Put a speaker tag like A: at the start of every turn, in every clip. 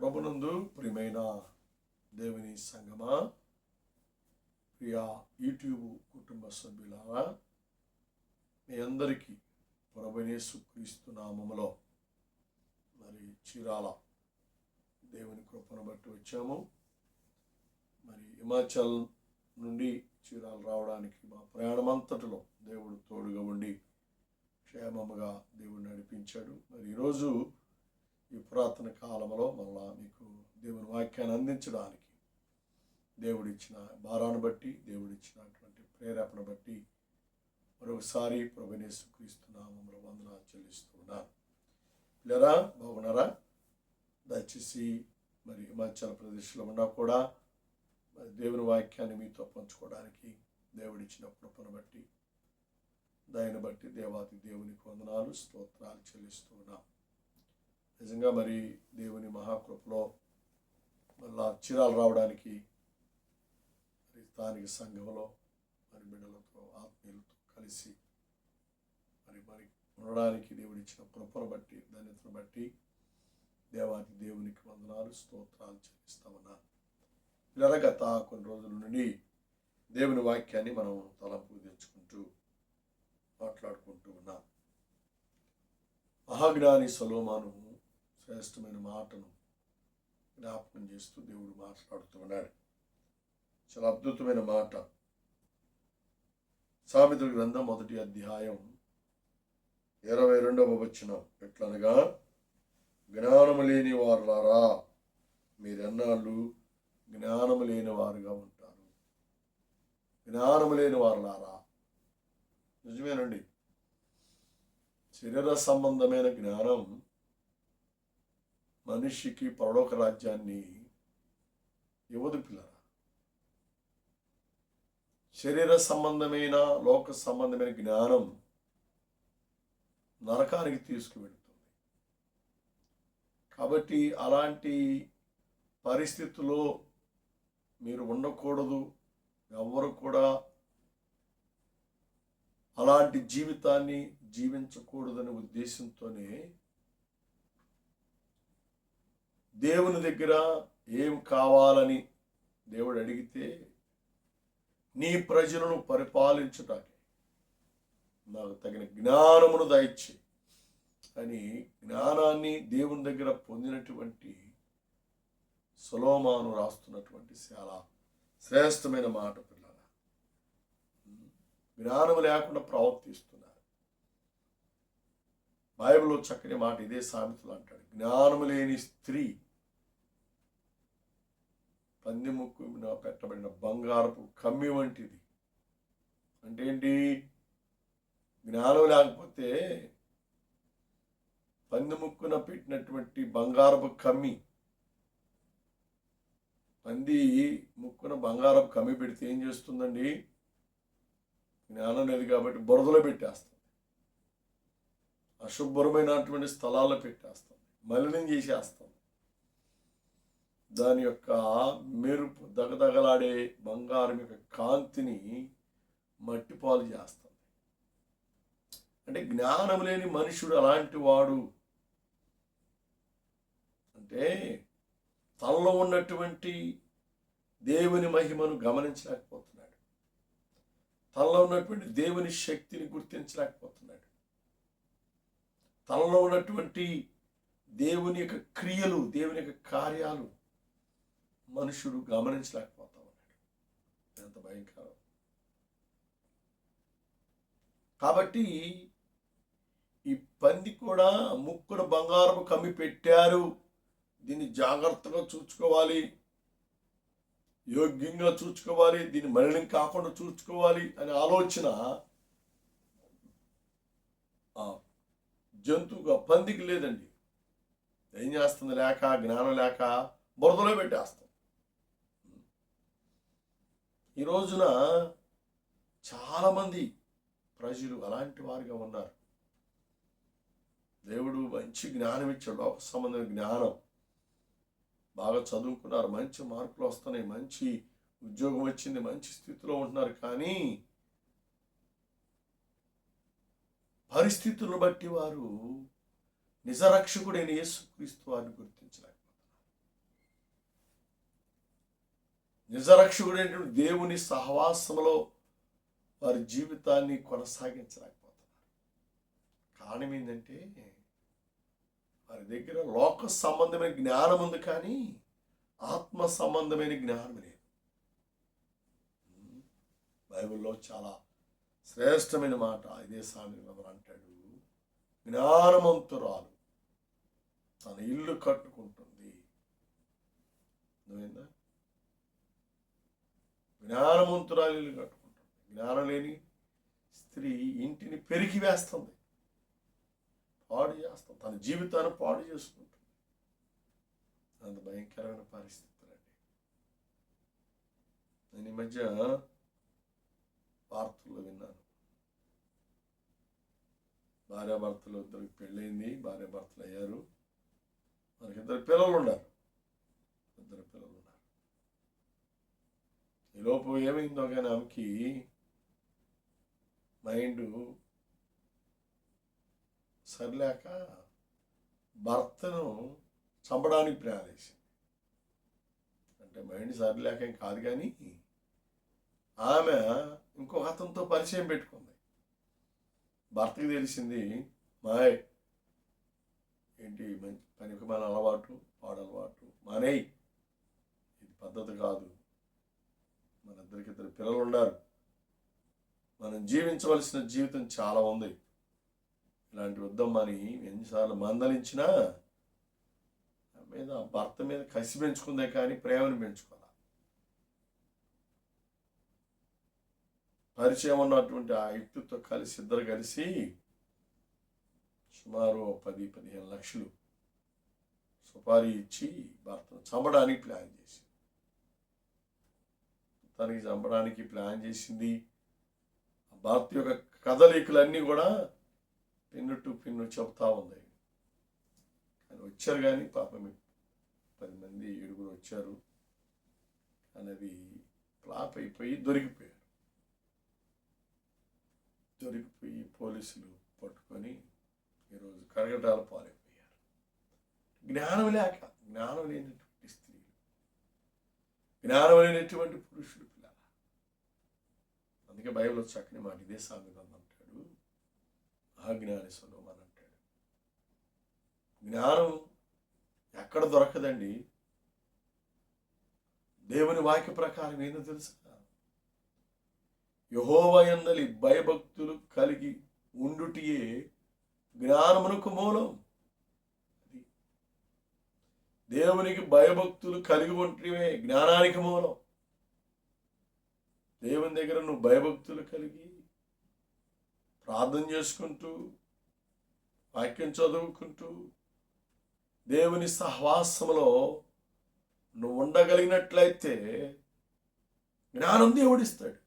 A: ప్రభునందు ప్రియమైన దేవుని సంగమా, ప్రియా యూట్యూబ్ కుటుంబ సభ్యులారా, మీ అందరికీ ప్రభువైన యేసుక్రీస్తు నామములో మరి చీరాల దేవుని కృపను బట్టి వచ్చాము. మరి హిమాచల్ నుండి చీరాల రావడానికి మా ప్రయాణమంతటిలో దేవుడు తోడుగా ఉండి క్షేమముగా దేవుడు నడిపించాడు. మరి ఈరోజు ఈ పురాతన కాలంలో మళ్ళా మీకు దేవుని వాక్యాన్ని అందించడానికి దేవుడిచ్చిన భారాన్ని బట్టి, దేవుడిచ్చినటువంటి ప్రేరేపణ బట్టి మరొకసారి ప్రభువైన యేసుక్రీస్తు నామములో వందనాలు చెల్లిస్తున్నాను. పిల్లరా, బాగున్నారా? దయచేసి మరి హిమాచల్ ప్రదేశ్లో ఉన్నా కూడా మరి దేవుని వాక్యాన్ని మీతో పంచుకోవడానికి దేవుడిచ్చిన కృపను బట్టి, దయను బట్టి దేవాది దేవునికి వందనాలు, స్తోత్రాలు చెల్లిస్తున్నాం. నిజంగా మరి దేవుని మహాకృపలో మళ్ళా చీరాలు రావడానికి మరి స్థానిక సంఘంలో మరి బిడ్డలతో ఆత్మీయులతో కలిసి మరి ఉండడానికి దేవుడిచ్చిన కృపను బట్టి, ధన్యతను బట్టి దేవాది దేవునికి వందనాలు, స్తోత్రాలు చెల్లిస్తామన్నాను. ఇలా గత కొన్ని రోజుల నుండి దేవుని వాక్యాన్ని మనం తలంపు తెచ్చుకుంటూ మాట్లాడుకుంటూ ఉన్నాం. మహాజ్ఞాని సొలొమోను శ్రేష్టమైన మాటను జ్ఞాపకం చేస్తూ దేవుడు మాట్లాడుతూ ఉన్నాడు. చాలా అద్భుతమైన మాట. సామెతల గ్రంథం 1వ అధ్యాయం 22వ వచనం ఎట్లనగా, జ్ఞానము లేని వారులారా, మీరెన్నాళ్ళు జ్ఞానము లేని వారుగా ఉంటారు. జ్ఞానము లేని వారులారా, నిజమేనండి. శరీర సంబంధమైన జ్ఞానం మనిషికి పరలోక రాజ్యాన్ని ఇవ్వదు పిల్లరా. శరీర సంబంధమైన, లోక సంబంధమైన జ్ఞానం నరకానికి తీసుకువెళ్తుంది. కాబట్టి అలాంటి పరిస్థితుల్లో మీరు ఉండకూడదు. ఎవరు కూడా అలాంటి జీవితాన్ని జీవించకూడదనే ఉద్దేశంతోనే దేవుని దగ్గర ఏం కావాలని దేవుడు అడిగితే, నీ ప్రజలను పరిపాలించుటానికి నాకు తగిన జ్ఞానమును దయచే అని జ్ఞానాన్ని దేవుని దగ్గర పొందినటువంటి సొలొమోను రాస్తున్నటువంటి చాలా శ్రేష్టమైన మాట పిల్లల. జ్ఞానము లేకుండా ప్రవర్తిస్తున్నారు. బైబిల్లో చక్కని మాట ఇదే సామెతలు అంటాడు, జ్ఞానము లేని స్త్రీ పంది ముక్కు పెట్టబడిన బంగారపు కమ్మి వంటిది. అంటే ఏంటి? జ్ఞానం లేకపోతే పంది ముక్కున పెట్టినటువంటి బంగారపు కమ్మి, పంది ముక్కున బంగారపు కమ్మి పెడితే ఏం చేస్తుందండి? జ్ఞానం లేదు కాబట్టి బురదలో పెట్టేస్తుంది, అశుభ్రమైనటువంటి స్థలాల్లో పెట్టేస్తుంది, మలినం చేసేస్తుంది. దాని యొక్క మెరుపు, దగదగలాడే బంగారం యొక్క కాంతిని మట్టిపాలు చేస్తుంది. అంటే జ్ఞానం లేని మనుషుడు అలాంటి వాడు. అంటే తనలో ఉన్నటువంటి దేవుని మహిమను గమనించలేకపోతున్నాడు, తనలో ఉన్నటువంటి దేవుని శక్తిని గుర్తించలేకపోతున్నాడు, తనలో ఉన్నటువంటి దేవుని యొక్క క్రియలు, దేవుని యొక్క కార్యాలు మనుషుడు గమనించలేకపోతా ఉన్నాడు. ఎంత భయంకరం. కాబట్టి ఈ పంది కూడా ముక్కున బంగారపు కమ్మి పెట్టారు, దీన్ని జాగ్రత్తగా చూసుకోవాలి, యోగ్యంగా చూసుకోవాలి, దీన్ని మలినం కాకుండా చూసుకోవాలి అనే ఆలోచన జంతువుగా పందికి లేదండి. ఏం చేస్తుంది? లేక జ్ఞానం లేక బురదలో పెట్టేస్తుంది. ఈ రోజున చాలామంది ప్రజలు అలాంటి వారిగా ఉన్నారు. దేవుడు మంచి జ్ఞానం ఇచ్చాడు, లోక సంబంధమైన జ్ఞానం, బాగా చదువుకున్నారు, మంచి మార్కులు వస్తున్నాయి, మంచి ఉద్యోగం వచ్చింది, మంచి స్థితిలో ఉంటున్నారు. కానీ పరిస్థితులను బట్టి వారు నిజరక్షకుడైన యేసుక్రీస్తు వారిని గుర్తించలేకపోతున్నారు. నిజరక్షకుడైనటువంటి దేవుని సహవాసంలో వారి జీవితాన్ని కొనసాగించలేకపోతున్నారు. కారణం ఏంటంటే వారి దగ్గర లోక సంబంధమైన జ్ఞానం ఉంది, కానీ ఆత్మ సంబంధమైన జ్ఞానం లేదు. బైబిల్లో చాలా శ్రేష్టమైన మాట ఇదే సామెతలో అంటాడు, జ్ఞానవంతురాలు తన ఇల్లు కట్టుకుంటుంది. అర్థమైందా? జ్ఞానవంతురాలు ఇల్లు కట్టుకుంటుంది. జ్ఞానం లేని స్త్రీ ఇంటిని పెరిగి వేస్తుంది, పాడు చేస్తాం, తన జీవితాన్ని పాడు చేసుకుంటుంది. అంత భయంకరమైన పరిస్థితులు అండి. నేను ఈ మధ్య వార్తల్లో విన్నాను, భార్యాభర్తలు ఇద్దరికి పెళ్ళైంది, భార్యాభర్తలు అయ్యారు, మనకి ఇద్దరు పిల్లలు ఉన్నారు. ఈలోపు ఏమైందో కానీ ఆమెకి మైండ్ సరిలేక భర్తను చంపడానికి ప్లాన్ వేసింది. అంటే మైండ్ సరిలేక ఏం కాదు, కానీ ఆమె ఇంకొక అతనితో పరిచయం పెట్టుకుంది. భర్తకి తెలిసింది, మాయ్ ఏంటి మంచి పనికి మన అలవాటు, పాడలవాటు మానేయి, ఇది పద్ధతి కాదు, మన ఇద్దరు పిల్లలు ఉన్నారు, మనం జీవించవలసిన జీవితం చాలా ఉంది, ఇలాంటి వద్దమ్మని ఎన్నిసార్లు మందలించినా మీద భర్త మీద కసి పెంచుకుందే కానీ ప్రేమను పెంచుకోవాలి. పరిచయం ఉన్నటువంటి ఆ వ్యక్తితో కలిసి ఇద్దరు కలిసి సుమారు 10-15 లక్షలు సుపారీ ఇచ్చి భర్తను చంపడానికి ప్లాన్ చేసింది. తనకి చంపడానికి ప్లాన్ చేసింది. భర్త యొక్క కదలికలన్నీ కూడా పిన్ను టు పిన్ను చెప్తా ఉంది. కానీ వచ్చారు, కానీ పాపం 10 మంది 7 వచ్చారు, అనేది ఫ్లాప్ అయిపోయి దొరికిపోయి పోలీసులు పట్టుకొని ఈరోజు కరగటాల పాలైపోయారు. జ్ఞానం లేనటువంటి స్త్రీలు, జ్ఞానం లేనటువంటి పురుషులు, పిల్లల. అందుకే బైబిల్లో చక్కని మాట ఇదే సామెత అంటాడు, అజ్ఞాని సొలొమోను అంటాడు, జ్ఞానం ఎక్కడ దొరకదండి. దేవుని వాక్య ప్రకారం ఏందో తెలుసా, యెహోవా యందలి భయభక్తులు కలిగి ఉండుటియే జ్ఞానమునకు మూలం. దేవునికి భయభక్తులు కలిగి ఉంటే జ్ఞానానికి మూలం. దేవుని దగ్గర నువ్వు భయభక్తులు కలిగి ప్రార్థన చేసుకుంటూ, వాక్యం చదువుకుంటూ, దేవుని సహవాసంలో నువ్వు ఉండగలిగినట్లయితే జ్ఞానం దేవుడిస్తాడు.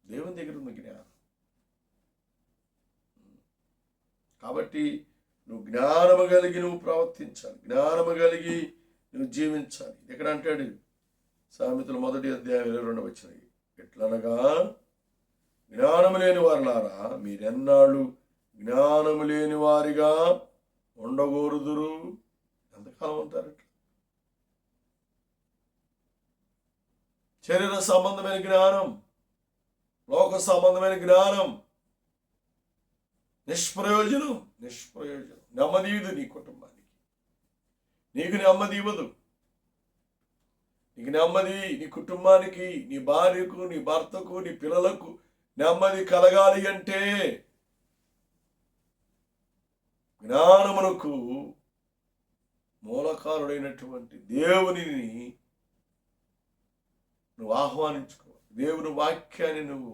A: దేవుని దగ్గర ఉంది జ్ఞానం. కాబట్టి నువ్వు జ్ఞానము కలిగి నువ్వు ప్రవర్తించాలి, జ్ఞానము కలిగి నువ్వు జీవించాలి. ఎక్కడ అంటాడు సామెతలు 1వ అధ్యాయం 22వ వచనం, ఎట్లనగా జ్ఞానము లేని వారులారా మీరెన్నాళ్ళు జ్ఞానము లేని వారిగా ఉండగోరుదురు. ఎంతకాలం ఉంటారు? శరీర సంబంధమైన జ్ఞానం, లోక సంబంధమైన జ్ఞానం నిష్ప్రయోజనం. నెమ్మది ఇవ్వదు నీ కుటుంబానికి, నీకు నెమ్మది ఇవ్వదు. నీకు నెమ్మది, నీ కుటుంబానికి, నీ భార్యకు, నీ భర్తకు, నీ పిల్లలకు నెమ్మది కలగాలి అంటే జ్ఞానమునకు మూలకారుడైనటువంటి దేవునిని నువ్వు ఆహ్వానించుకోవాలి. దేవుని వాక్యాన్ని నువ్వు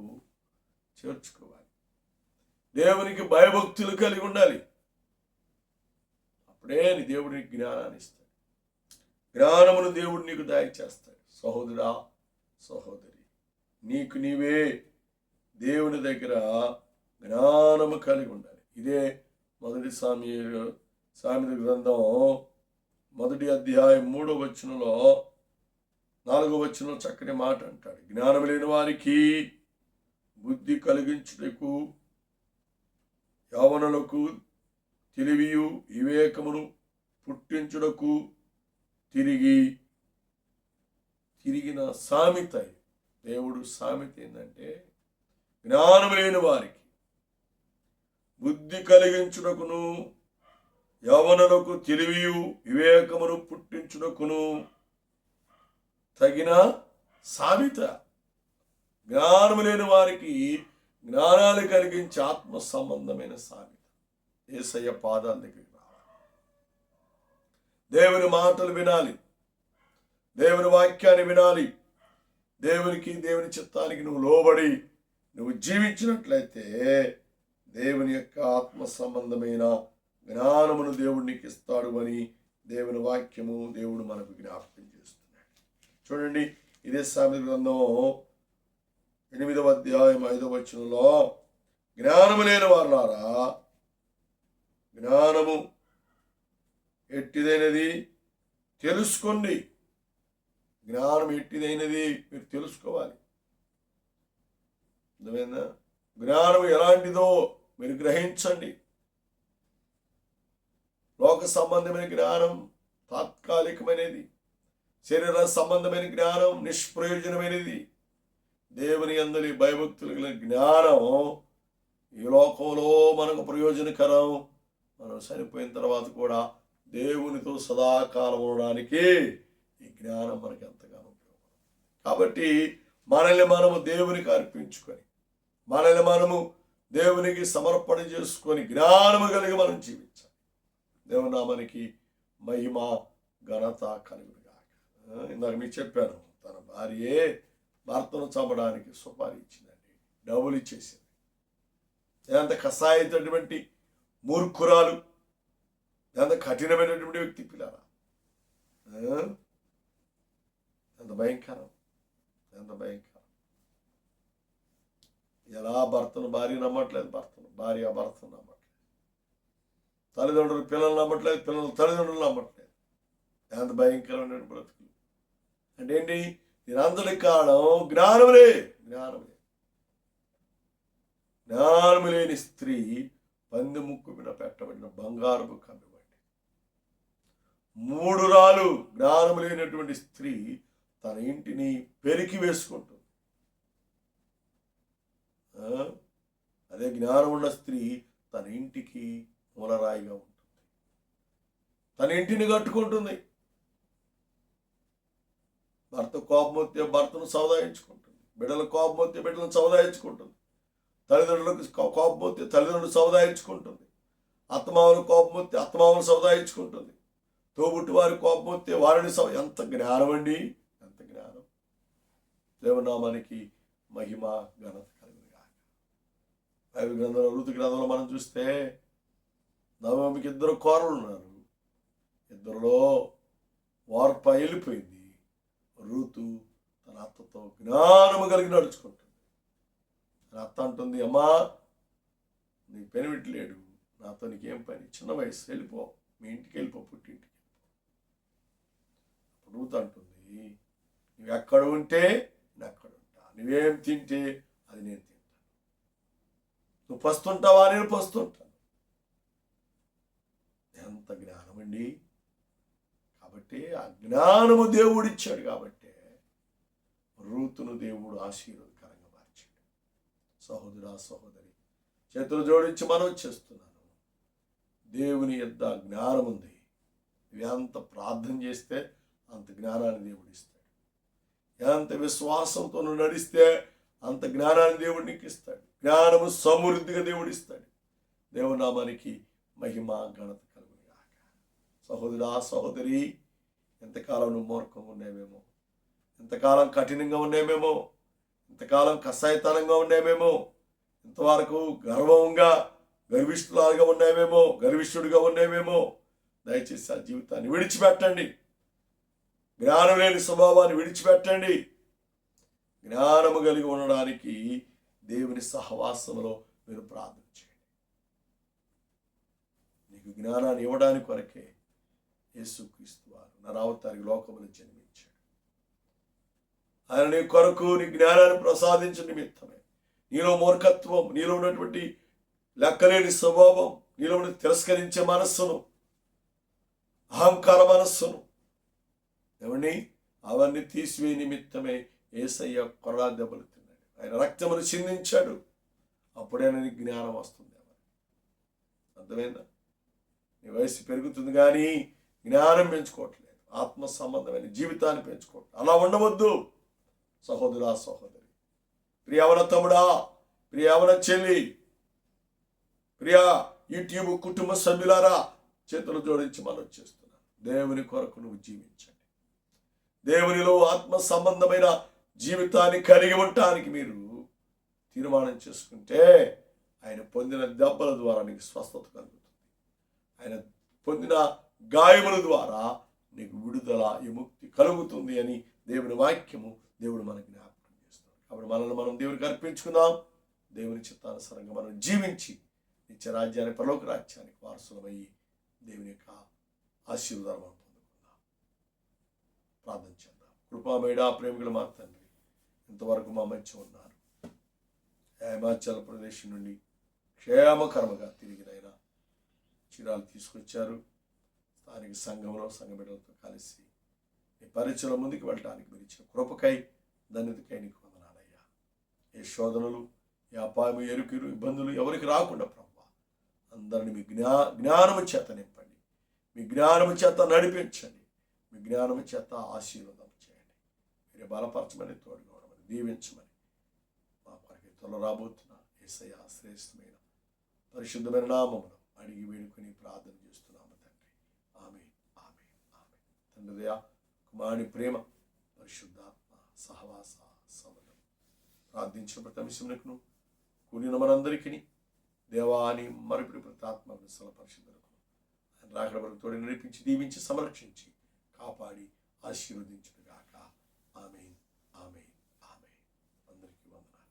A: చేర్చుకోవాలి. దేవునికి భయభక్తులు కలిగి ఉండాలి. అప్పుడే నీ దేవుడికి జ్ఞానాన్ని ఇస్తాడు. జ్ఞానమును దేవుడు నీకు దయచేస్తాడు. సహోదరా, సహోదరి, నీకు నీవే దేవుని దగ్గర జ్ఞానము కలిగి ఉండాలి. ఇదే మొదటి సామెత గ్రంథం 1వ అధ్యాయం 3వ వచనంలో 4వ వచనంలో చక్కని మాట అంటాడు, జ్ఞానం లేని వారికి బుద్ధి కలిగించుటకు యవ్వనులకు తెలివియు వివేకమును పుట్టించుటకు తిరిగిన సామెత. దేవుడు సామెత ఏంటంటే, జ్ఞానం లేని వారికి బుద్ధి కలిగించుటకును, యవనులకు తెలివియు వివేకమును పుట్టించుటకును తగిన సామెత. జ్ఞానము లేని వారికి జ్ఞానాలు కలిగించే ఆత్మ సంబంధమైన సామెత. యేసయ్య పాదాల దగ్గరికి రావాలి, దేవుని మాటలు వినాలి, దేవుని వాక్యాన్ని వినాలి. దేవునికి, దేవుని చిత్తానికి నువ్వు లోబడి నువ్వు జీవించినట్లయితే దేవుని యొక్క ఆత్మ సంబంధమైన జ్ఞానమును దేవుడు నీకు ఇస్తాడు అని దేవుని వాక్యము దేవుడు మనకు జ్ఞాపకం చేస్తున్నాడు. చూడండి, ఇదే సామెతల గ్రంథం 8వ అధ్యాయం 5వ వచనంలో, జ్ఞానము లేని వారులారా, జ్ఞానము ఎట్టిదైనది తెలుసుకోండి. జ్ఞానం ఎట్టిదైనది మీరు తెలుసుకోవాలి. అర్థమైందా? జ్ఞానం ఎలాంటిదో మీరు గ్రహించండి. లోక సంబంధమైన జ్ఞానం తాత్కాలికమైనది, శరీర సంబంధమైన జ్ఞానం నిష్ప్రయోజనమైనది. దేవుని యందలి భయభక్తులు కలిగిన జ్ఞానం ఈ లోకంలో మనకు ప్రయోజనకరం. మనం చనిపోయిన తర్వాత కూడా దేవునితో సదాకాలం ఉండడానికి ఈ జ్ఞానం మనకి ఎంతగానో ఉపయోగపడుతుంది. కాబట్టి మనల్ని మనము దేవునికి అర్పించుకొని, మనల్ని మనము దేవునికి సమర్పణ చేసుకొని జ్ఞానము కలిగి మనం జీవించాలి. దేవుని నామానికి మహిమ ఘనత కలుగునుగాక. ఇందాక మీకు చెప్పాను, తన భార్యే భర్తను చంపడానికి సుపారీ ఇచ్చిందండి, డబ్బులు ఇచ్చేసింది. ఎంత కసాయితటువంటి మూర్ఖురాలు, ఎంత కఠినమైనటువంటి వ్యక్తి పిల్లరా! ఎంత భయంకరం, ఎంత భయంకరం. ఎలా భర్తను భార్య నమ్మట్లేదు, భార్య భర్తను నమ్మట్లేదు, తల్లిదండ్రులు పిల్లలు నమ్మట్లేదు, పిల్లలు తల్లిదండ్రులు నమ్మట్లేదు. ఎంత భయంకరమైన బ్రతుకులు అంటే ఏంటి? దీనంతటి కారణం జ్ఞానములే. జ్ఞానము లేని స్త్రీ పంది ముక్కు మీద పెట్టబడిన బంగారపు కమ్మి వంటి. 3 రాలు జ్ఞానము లేనటువంటి స్త్రీ తన ఇంటిని పెరికి వేసుకుంటుంది. అదే జ్ఞానం ఉన్న స్త్రీ తన ఇంటికి మూలరాయిగా ఉంటుంది, తన ఇంటిని కట్టుకుంటుంది. భర్త కోపం వస్తే భర్తను సముదాయించుకుంటుంది, బిడ్డల కోపం వస్తే బిడ్డలను సముదాయించుకుంటుంది, తల్లిదండ్రులకు కోపం వస్తే తల్లిదండ్రులు సముదాయించుకుంటుంది, అత్తమామలు కోపం వస్తే అత్తమామలు సముదాయించుకుంటుంది, తోబుట్టు వారి కోపం వస్తే వారిని ఎంత జ్ఞానం అండి, ఎంత జ్ఞానం. దేవనామానికి మహిమ ఘనత కలుగునుగాక. బైబిల్ గ్రంథంలో, రూతు గ్రంథంలో మనం చూస్తే నవమికి 2 కోరలు ఉన్నారు. 2లో వార్ప వెళ్ళిపోయింది. రూతు తన అత్తతో జ్ఞానము కలిగి నడుచుకుంటుంది. తన అత్త అంటుంది, అమ్మా నీ పెనిమిట్లేడు, నాతో నీకేం పని, చిన్న వయసు, వెళ్ళిపో, మీ ఇంటికి వెళ్ళిపో, పుట్టింటికి. రూతు అంటుంది, నువ్వు ఎక్కడ ఉంటే నేను అక్కడ ఉంటా, నువ్వేం తింటే అది నేను తింటాను, నువ్వు పస్తుంటావా నేను పస్తుంటాను. ఎంత జ్ఞానం అండి! కాబట్టి ఆ జ్ఞానము దేవుడిచ్చాడు. కాబట్టి రూతును దేవుడు ఆశీర్వాదకరంగా మార్చాడు. సహోదరా, సహోదరి, చేతులు జోడించి మనం చేస్తున్నాను, దేవుని యొద్ద జ్ఞానం ఉంది. ఎంత ప్రార్థన చేస్తే అంత జ్ఞానాన్ని దేవుడు ఇస్తాడు. ఎంత విశ్వాసంతో నడిస్తే అంత జ్ఞానాన్ని దేవుడు నీకు ఇస్తాడు. జ్ఞానము సమృద్ధిగా దేవుడు ఇస్తాడు. దేవుని నామానికి మహిమ ఘనత కలుగునుగాక. సహోదరా, సహోదరి, ఎంతకాలం నువ్వు మూర్ఖంగా ఉన్నావేమో, ఎంతకాలం కఠినంగా ఉన్నామేమో, ఇంతకాలం కసాయితనంగా ఉన్నామేమో, ఇంతవరకు గర్విష్ఠులుగా ఉన్నామేమో, గర్విష్ఠుడిగా ఉన్నామేమో. దయచేసి ఆ జీవితాన్ని విడిచిపెట్టండి. జ్ఞానం లేని స్వభావాన్ని విడిచిపెట్టండి. జ్ఞానము కలిగి ఉండడానికి దేవుని సహవాసంలో మీరు ప్రార్థన చేయండి. నీకు జ్ఞానాన్ని ఇవ్వడానికి కొరకే యేసుక్రీస్తు వారు నరావతారి లోకములో జన్మించాడు. ఆయన నీ కొరకు నీ జ్ఞానాన్ని ప్రసాదించిన నిమిత్తమే నీలో మూర్ఖత్వం, నీలో ఉన్నటువంటి లెక్కలేని స్వభావం, నీలో తిరస్కరించే మనస్సును, అహంకార మనస్సును ఏమండి అవన్నీ తీసివే నిమిత్తమే యేసయ్య కొరడా దెబ్బలు తిన్నాడు. ఆయన రక్తమును చిందించాడు. అప్పుడే నీకు జ్ఞానం వస్తుంది. అర్థమైందా? నీ వయసు పెరుగుతుంది కానీ జ్ఞానం పెంచుకోవట్లేదు. ఆత్మ సంబంధమైన జీవితాన్ని పెంచుకోవట్లేదు. అలా ఉండవద్దు సహోదరా, సహోదరి, ప్రియవన తమ్ముడా, ప్రియవన చెల్లి, ప్రియా యూట్యూబ్ కుటుంబ సభ్యులారా, చేతులు జోడించి మనం చేస్తున్నాను. దేవుని కొరకు నువ్వు జీవించండి. దేవునిలో ఆత్మ సంబంధమైన జీవితాన్ని కలిగి ఉండటానికి మీరు తీర్మానం చేసుకుంటే ఆయన పొందిన దెబ్బల ద్వారా నీకు స్వస్థత కలుగుతుంది. ఆయన పొందిన గాయముల ద్వారా నీకు విడుదల, విముక్తి కలుగుతుంది అని దేవుని వాక్యము దేవుడు మనకు జ్ఞాపకం చేస్తున్నాడు. కాబట్టి మనల్ని మనం దేవునికి అర్పించుకుందాం. దేవుని చిత్తానుసారంగా మనం జీవించి నిత్య రాజ్యానికి, పరలోక రాజ్యానికి వారసులమయ్యి దేవుని యొక్క ఆశీర్వాదాలు మనం పొందుకుందాం. ప్రార్థన చేద్దాం. కృపామేడా, ప్రేమికులు మా తండ్రి, ఇంతవరకు మా మధ్య ఉన్నారు. హిమాచల్ ప్రదేశ్ నుండి క్షేమకరముగా తిరిగినైనా చీరాలు తీసుకొచ్చారు. స్థానిక సంఘంలో సంఘ బిడ్డలతో కలిసి ఈ పరిచయం ముందుకు వెళ్ళడానికి మీరు ఇచ్చిన కృపకై, ధన్యతకై నీకు వందనాలయ్యా. ఏ శోధనలు, ఏ అపాయము, ఎరుకులు, ఇబ్బందులు ఎవరికి రాకుండా ప్రభువా అందరిని మీ జ్ఞానము చేత నింపండి. మీ జ్ఞానము చేత నడిపించండి. మీ జ్ఞానము చేత ఆశీర్వాదం చేయండి. మీరే బలపరచమని, తోడుగా ఉండమని, దీవించమని మా కొరకు త్వరలో రాబోతున్న యేసయ్య శ్రేష్టమైన పరిశుద్ధమైన నామమును అడిగి వేడుకొని ప్రార్థన చేస్తున్నాము తండ్రి. ఆమేన్, ఆమేన్, ఆమేన్. తండ్రి దయ, కుమారుని ప్రేమ, పరిశుద్ధాత్మ సహవాస సంబంధం ప్రార్థించిన ప్రతి అంశమునకును కూడిన మనందరికీ దేవాని మరుపుడి ప్రతి ఆత్మను సలపరిశుద్ధులకు ఆయన రాకడ వరకు తోడి నడిపించి, దీవించి, సంరక్షించి, కాపాడి, ఆశీర్వదించుగాక. ఆమేన్, ఆమేన్, ఆమేన్. అందరికీ వందనాలు.